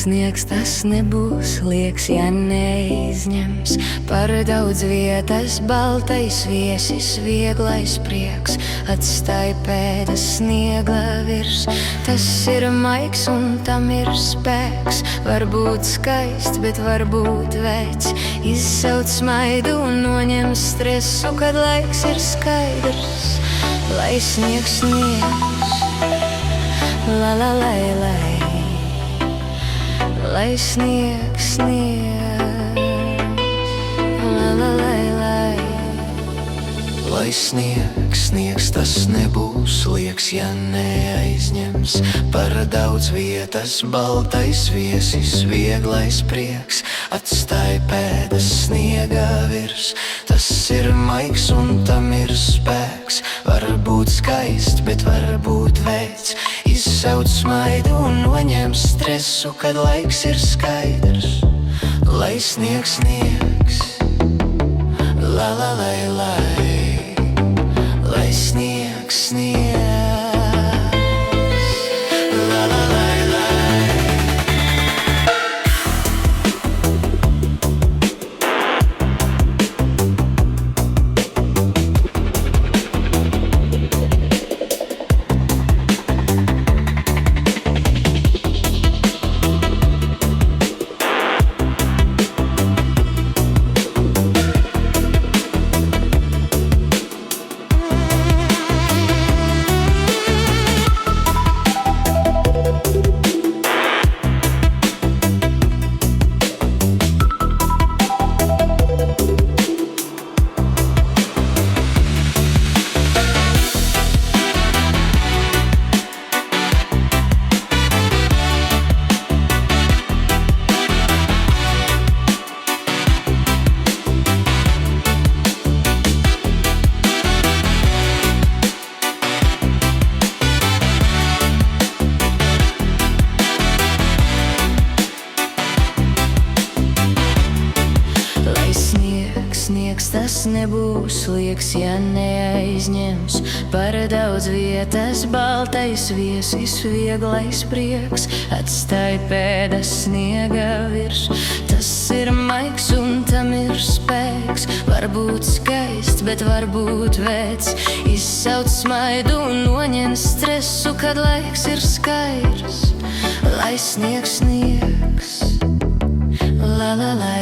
sniegs, tas nebūs lieks, ja neizņems. Par daudz vietas baltais viesis, vieglais prieks atstāj pēdas sniega virs. Tas ir maigs un tam ir spēks, varbūt skaists, bet varbūt vecs. Izsauc smaidu un noņem stresu, kad laiks ir skaidrs. Lai sniegs sniegs, la la lai lai. Lai sniegs sniegs, la la lai lai. Lai sniegs sniegs, tas nebūs lieks, ja neaizņems. Par daudz vietas baltais viesis, vieglais prieks atstāj pēdas sniega virs. Tas ir maigs un tam ir spēks, varbūt skaists, bet varbūt vecs. Izsauc smaidu un noņem stresu, kad laiks ir skaidrs. Lai sniegs sniegs, la la lai lai. Lai sniegs sniegs, la la lai lai. Sniegs, tas nebūs lieks, ja neaizņems. Par daudz vietas baltais viesis, vieglais prieks atstāj pēdas sniega virs. Tas ir maigs un tam ir spēks, varbūt skaists, bet varbūt vecs. Izsauc smaidu un noņem stresu, kad laiks ir skaidrs. Lai sniegs sniegs, la la la.